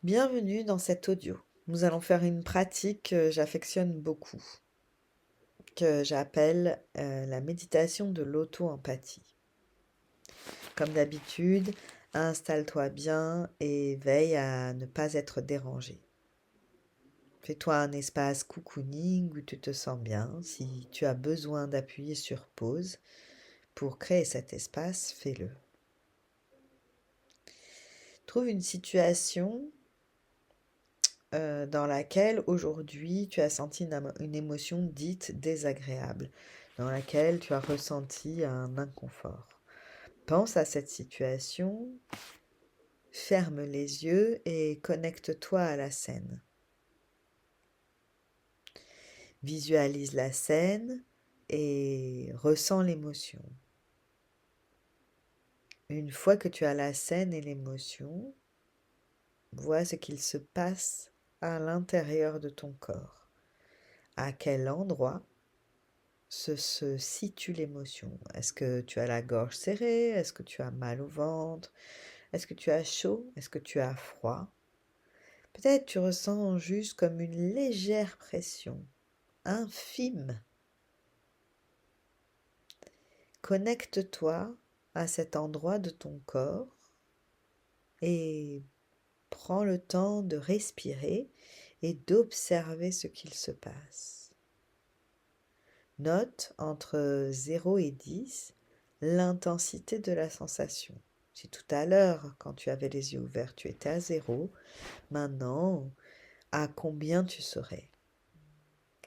Bienvenue dans cet audio. Nous allons faire une pratique que j'affectionne beaucoup, que j'appelle la méditation de l'auto-empathie. Comme d'habitude, installe-toi bien et veille à ne pas être dérangé. Fais-toi un espace cocooning où tu te sens bien. Si tu as besoin d'appuyer sur pause pour créer cet espace, fais-le. Trouve une situation dans laquelle aujourd'hui tu as senti une émotion dite désagréable, dans laquelle tu as ressenti un inconfort. Pense à cette situation, ferme les yeux et connecte-toi à la scène. Visualise la scène et ressens l'émotion. Une fois que tu as la scène et l'émotion, vois ce qu'il se passe à l'intérieur de ton corps. À quel endroit se situe l'émotion? Est-ce que tu as la gorge serrée? Est-ce que tu as mal au ventre? Est-ce que tu as chaud? Est-ce que tu as froid? Peut-être tu ressens juste comme une légère pression, infime. Connecte-toi à cet endroit de ton corps et prends le temps de respirer et d'observer ce qu'il se passe. Note entre 0 et 10 l'intensité de la sensation. Si tout à l'heure, quand tu avais les yeux ouverts, tu étais à 0, maintenant, à combien tu serais?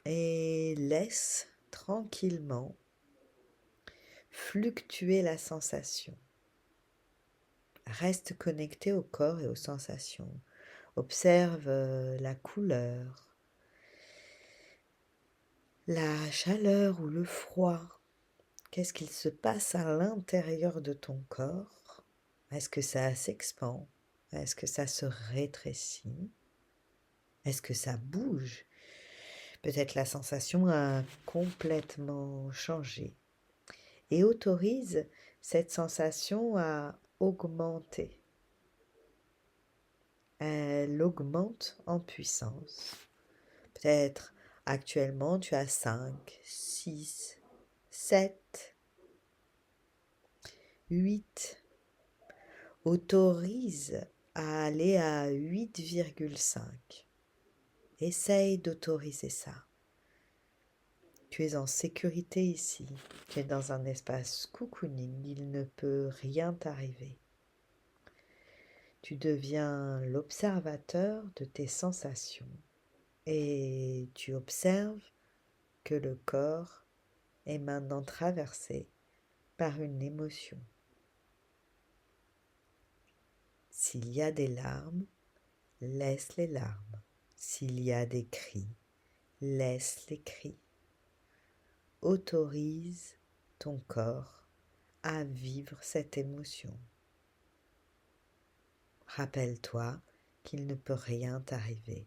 Et laisse tranquillement fluctuer la sensation. Reste connecté au corps et aux sensations. Observe la couleur, la chaleur ou le froid. Qu'est-ce qu'il se passe à l'intérieur de ton corps? Est-ce que ça s'expand? Est-ce que ça se rétrécit? Est-ce que ça bouge? Peut-être la sensation a complètement changé. Et autorise cette sensation à augmenter. Elle augmente en puissance. Peut-être actuellement tu as 5, 6, 7, 8. Autorise à aller à 8,5. Essaye d'autoriser ça. Tu es en sécurité ici. Tu es dans un espace cocooning. Il ne peut rien t'arriver. Tu deviens l'observateur de tes sensations et tu observes que le corps est maintenant traversé par une émotion. S'il y a des larmes, laisse les larmes. S'il y a des cris, laisse les cris. Autorise ton corps à vivre cette émotion. Rappelle-toi qu'il ne peut rien t'arriver.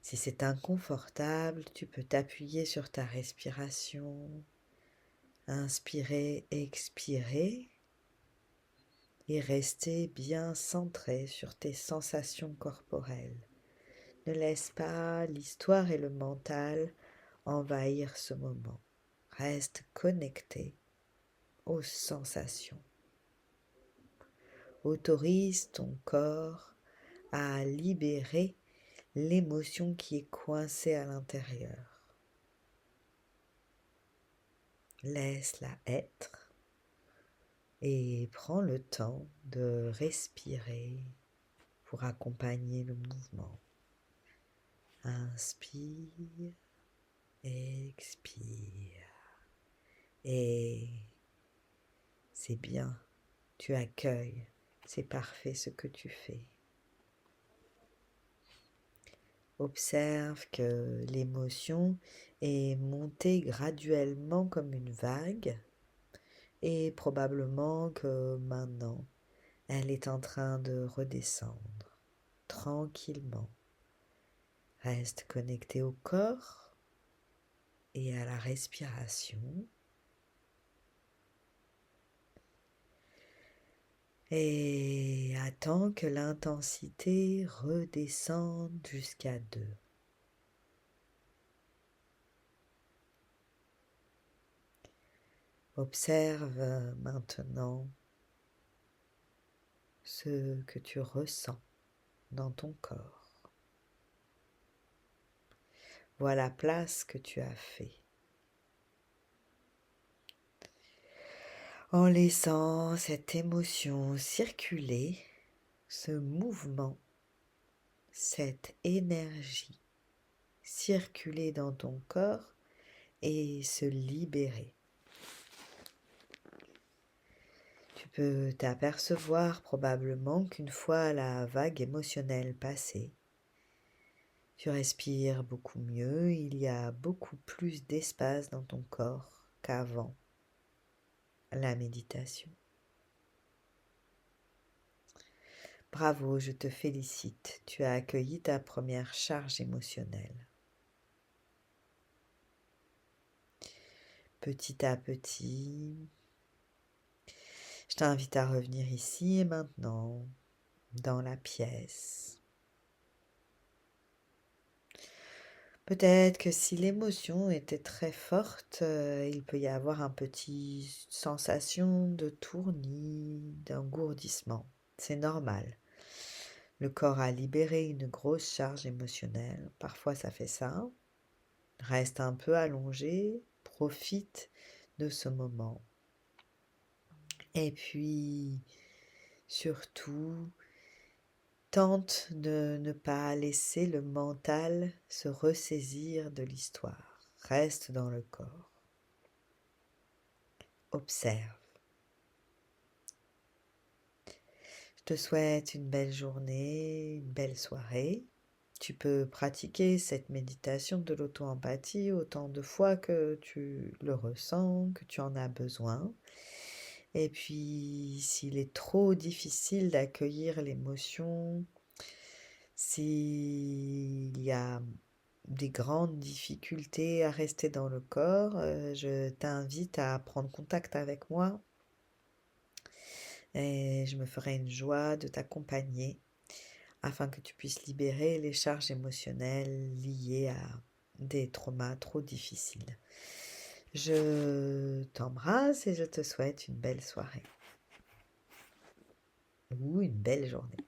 Si c'est inconfortable, tu peux t'appuyer sur ta respiration, inspirer, expirer et rester bien centré sur tes sensations corporelles. Ne laisse pas l'histoire et le mental envahir ce moment. Reste connecté aux sensations. Autorise ton corps à libérer l'émotion qui est coincée à l'intérieur. Laisse-la être et prends le temps de respirer pour accompagner le mouvement. Inspire, expire. Et c'est bien, tu accueilles, c'est parfait ce que tu fais. Observe que l'émotion est montée graduellement comme une vague et probablement que maintenant elle est en train de redescendre tranquillement. Reste connecté au corps et à la respiration. Et attends que l'intensité redescende jusqu'à 2. Observe maintenant ce que tu ressens dans ton corps. Vois la place que tu as fait. En laissant cette émotion circuler, ce mouvement, cette énergie circuler dans ton corps et se libérer. Tu peux t'apercevoir probablement qu'une fois la vague émotionnelle passée, tu respires beaucoup mieux, il y a beaucoup plus d'espace dans ton corps qu'avant la méditation. Bravo, je te félicite, tu as accueilli ta première charge émotionnelle. Petit à petit, je t'invite à revenir ici et maintenant, dans la pièce. Peut-être que si l'émotion était très forte, il peut y avoir une petite sensation de tournis, d'engourdissement. C'est normal. Le corps a libéré une grosse charge émotionnelle. Parfois, ça fait ça. Reste un peu allongé, profite de ce moment. Et puis, surtout, tente de ne pas laisser le mental se ressaisir de l'histoire. Reste dans le corps. Observe. Je te souhaite une belle journée, une belle soirée. Tu peux pratiquer cette méditation de l'auto-empathie autant de fois que tu le ressens, que tu en as besoin. Et puis, s'il est trop difficile d'accueillir l'émotion, s'il y a des grandes difficultés à rester dans le corps, je t'invite à prendre contact avec moi et je me ferai une joie de t'accompagner afin que tu puisses libérer les charges émotionnelles liées à des traumas trop difficiles. Je t'embrasse et je te souhaite une belle soirée ou une belle journée.